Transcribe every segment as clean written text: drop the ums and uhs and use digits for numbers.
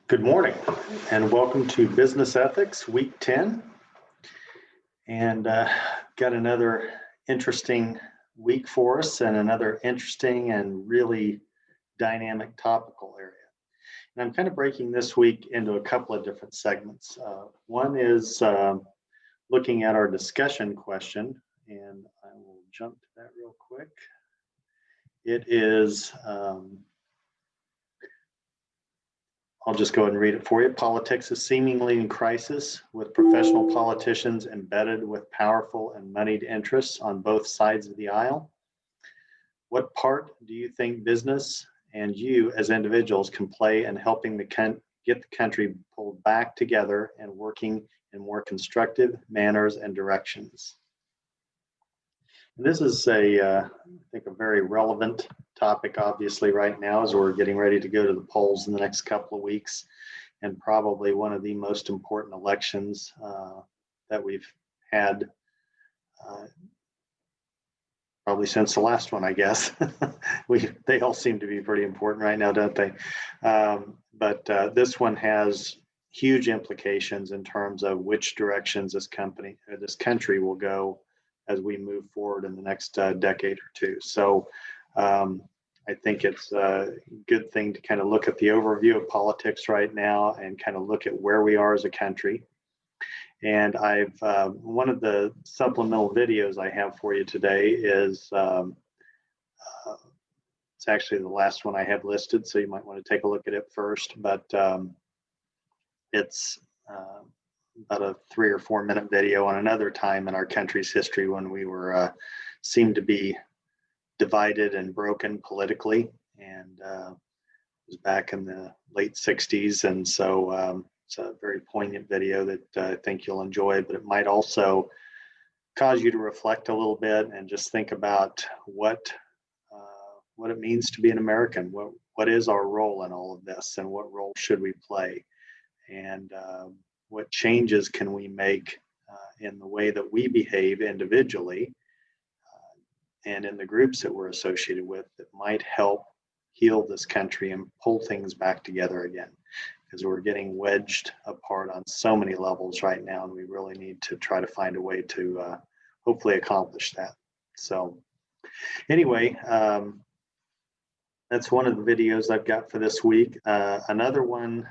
Good morning and welcome to Business Ethics Week 10. And got another interesting week for us and another interesting and really dynamic topical area. And I'm kind of breaking this week into a couple of different segments. One is looking at our discussion question, and I will jump to that real quick. It is I'll just go ahead and read it for you. Politics is seemingly in crisis, with professional politicians embedded with powerful and moneyed interests on both sides of the aisle. What part do you think business and you as individuals can play in helping get the country pulled back together and working in more constructive manners and directions? And this is I think a very relevant topic, obviously, right now as we're getting ready to go to the polls in the next couple of weeks, and probably one of the most important elections that we've had probably since the last one, I guess. They all seem to be pretty important right now, don't they? But this one has huge implications in terms of which directions this country will go as we move forward in the next decade or two. So I think it's a good thing to kind of look at the overview of politics right now and kind of look at where we are as a country. And I've one of the supplemental videos I have for you today is it's actually the last one I have listed, so you might want to take a look at it first. But it's about a 3 or 4 minute video on another time in our country's history when we were seemed to be divided and broken politically, and it was back in the late 60s. And so it's a very poignant video that I think you'll enjoy, but it might also cause you to reflect a little bit and just think about what it means to be an American. What is our role in all of this, and what role should we play, and what changes can we make in the way that we behave individually and in the groups that we're associated with that might help heal this country and pull things back together again, because we're getting wedged apart on so many levels right now, and we really need to try to find a way to hopefully accomplish that. So anyway, that's one of the videos I've got for this week. Another one,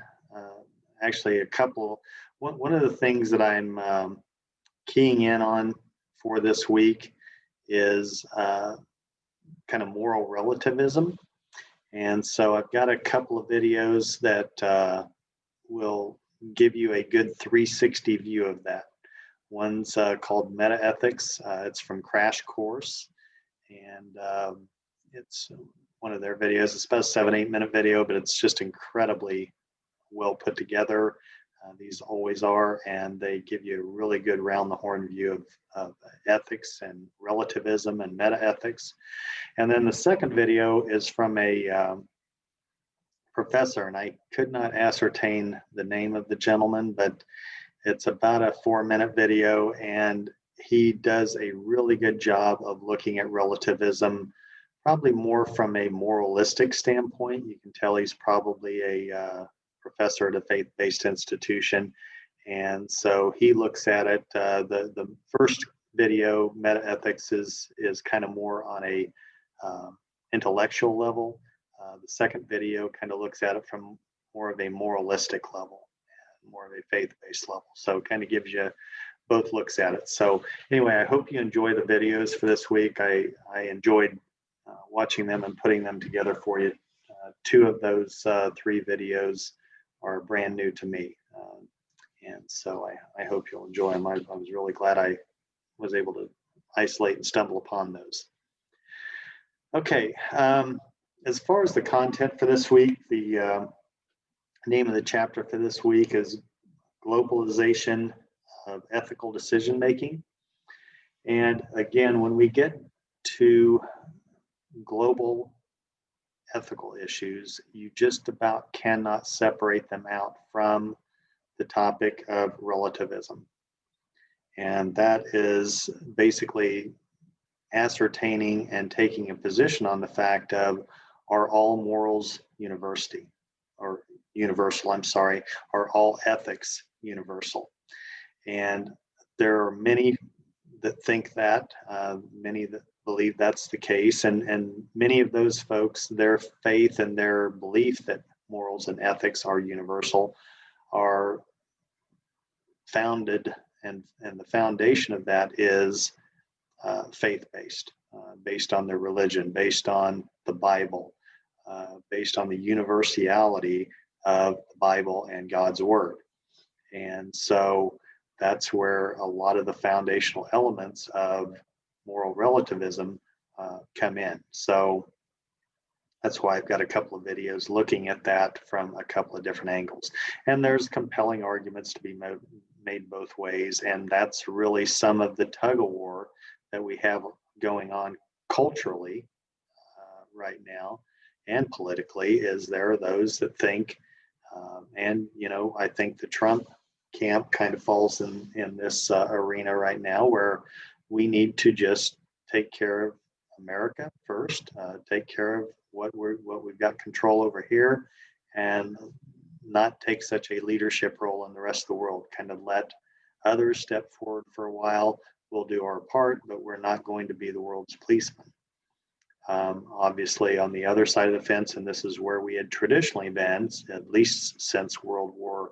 actually a couple, one of the things that I'm keying in on for this week is kind of moral relativism. And so I've got a couple of videos that will give you a good 360 view of that. One's called Meta Ethics. It's from Crash Course, and it's one of their videos. It's about a 7-8 minute video, but it's just incredibly well put together. These always are, and they give you a really good round the horn view of ethics and relativism and meta ethics. And then the second video is from a professor, and I could not ascertain the name of the gentleman, but it's about a 4-minute video, and he does a really good job of looking at relativism, probably more from a moralistic standpoint. You can tell he's probably a professor at a faith-based institution, and so he looks at it. The first video, Meta Ethics, is kind of more on a intellectual level. The second video kind of looks at it from more of a moralistic level, more of a faith-based level. So it kind of gives you both looks at it. So anyway, I hope you enjoy the videos for this week. I enjoyed watching them and putting them together for you. 2 of those 3 videos are brand new to me. And so I hope you'll enjoy them. I was really glad I was able to isolate and stumble upon those. Okay, as far as the content for this week, the name of the chapter for this week is Globalization of Ethical Decision Making. And again, when we get to global ethical issues, you just about cannot separate them out from the topic of relativism. And that is basically ascertaining and taking a position on the fact of, are all morals universal, or universal, I'm sorry, are all ethics universal? And there are many that think that, many that believe that's the case, and many of those folks, their faith and their belief that morals and ethics are universal are founded, and the foundation of that is faith-based, based on their religion, based on the Bible, based on the universality of the Bible and God's word. And so that's where a lot of the foundational elements of moral relativism come in. So that's why I've got a couple of videos looking at that from a couple of different angles. And there's compelling arguments to be made both ways. And that's really some of the tug of war that we have going on culturally right now and politically. Is there are those that think, and I think the Trump camp kind of falls in this arena right now, where we need to just take care of America first, take care of what we've got control over here, and not take such a leadership role in the rest of the world. Kind of let others step forward for a while. We'll do our part, but we're not going to be the world's policeman. Obviously, on the other side of the fence, and this is where we had traditionally been, at least since World War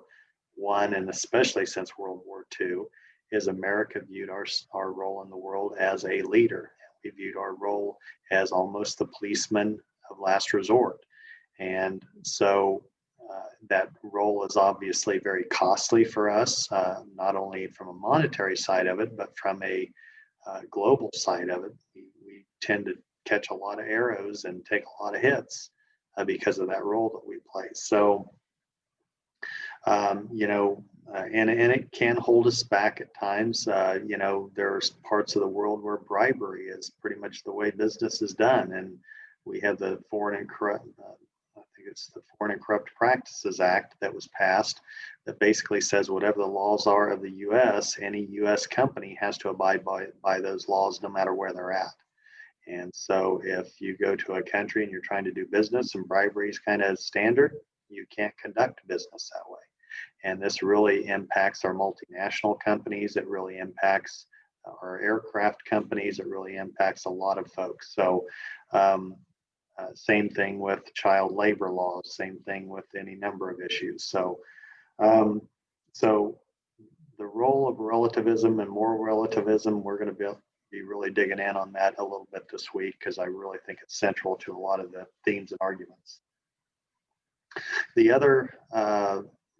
I, and especially since World War II, is America viewed our role in the world as a leader. We viewed our role as almost the policeman of last resort. And so that role is obviously very costly for us, not only from a monetary side of it, but from a global side of it. We tend to catch a lot of arrows and take a lot of hits because of that role that we play. So, and it can hold us back at times. There's parts of the world where bribery is pretty much the way business is done. And we have the Foreign and Corrupt Practices Act that was passed that basically says whatever the laws are of the U.S., any U.S. company has to abide by those laws no matter where they're at. And so if you go to a country and you're trying to do business and bribery is kind of standard, you can't conduct business that way. And this really impacts our multinational companies. It really impacts our aircraft companies. It really impacts a lot of folks. So same thing with child labor laws, same thing with any number of issues. So, so the role of relativism and moral relativism, we're going to be really digging in on that a little bit this week, because I really think it's central to a lot of the themes and arguments. The other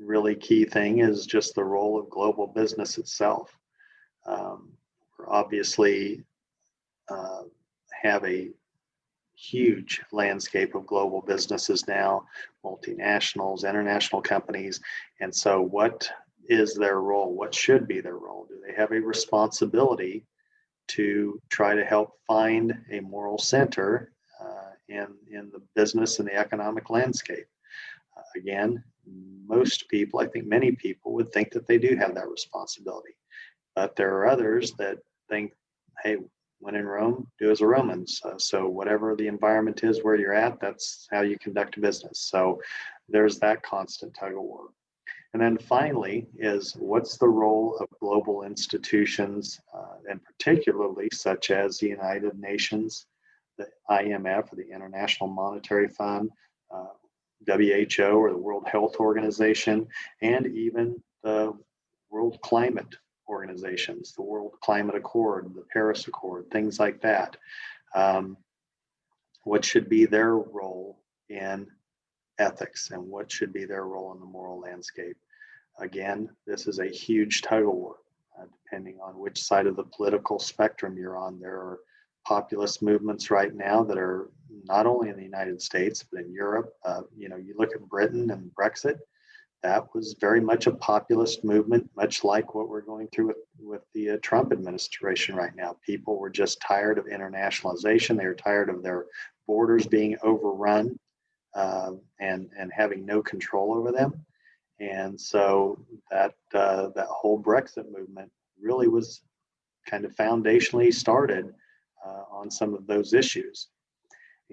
really key thing is just the role of global business itself. We're obviously have a huge landscape of global businesses now, multinationals, international companies. And so what is their role? What should be their role? Do they have a responsibility to try to help find a moral center in the business and the economic landscape? Again, most people, I think many people would think that they do have that responsibility. But there are others that think, hey, when in Rome, do as the Romans. So whatever the environment is where you're at, that's how you conduct business. So there's that constant tug of war. And then finally is, what's the role of global institutions, and particularly such as the United Nations, the IMF, or the International Monetary Fund, WHO, or the World Health Organization, and even the World Climate Organizations, the World Climate Accord, the Paris Accord, things like that. What should be their role in ethics, and what should be their role in the moral landscape? Again, this is a huge tug of war, depending on which side of the political spectrum you're on. There are populist movements right now that are not only in the United States, but in Europe. You look at Britain and Brexit, that was very much a populist movement, much like what we're going through with the Trump administration right now. People were just tired of internationalization. They were tired of their borders being overrun and having no control over them. And so that whole Brexit movement really was kind of foundationally started on some of those issues.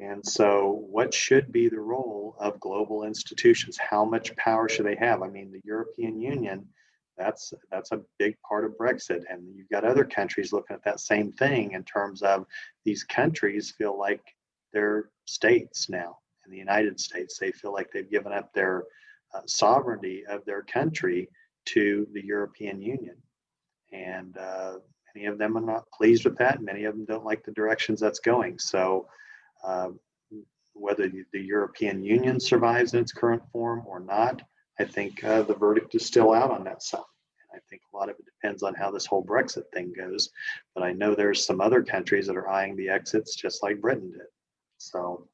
And so what should be the role of global institutions? How much power should they have? I mean, the European Union, that's a big part of Brexit. And you've got other countries looking at that same thing in terms of these countries feel like they're states now in the United States. They feel like they've given up their sovereignty of their country to the European Union. And many of them are not pleased with that. Many of them don't like the directions that's going. So uh, whether the European Union survives in its current form or not, I think the verdict is still out on that side. And I think a lot of it depends on how this whole Brexit thing goes. But I know there's some other countries that are eyeing the exits just like Britain did. So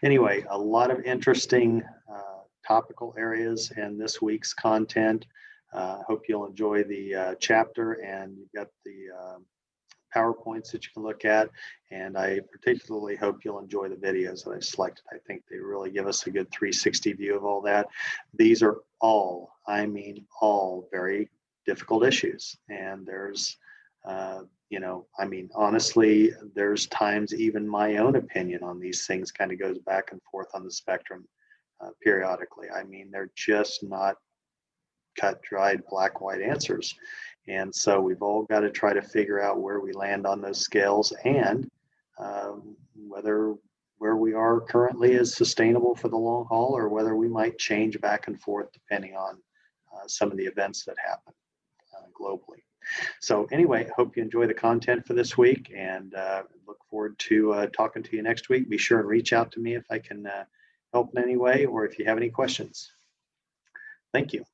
anyway, a lot of interesting topical areas in this week's content. Hope you'll enjoy the chapter, and you've got the PowerPoints that you can look at. And I particularly hope you'll enjoy the videos that I selected. I think they really give us a good 360 view of all that. These are all, I mean, all very difficult issues. And there's, I mean, honestly, there's times even my own opinion on these things kind of goes back and forth on the spectrum periodically. I mean, they're just not cut, dried, black, white answers. And so we've all got to try to figure out where we land on those scales, and whether where we are currently is sustainable for the long haul, or whether we might change back and forth depending on some of the events that happen globally. So anyway, hope you enjoy the content for this week, and look forward to talking to you next week. Be sure and reach out to me if I can help in any way, or if you have any questions. Thank you.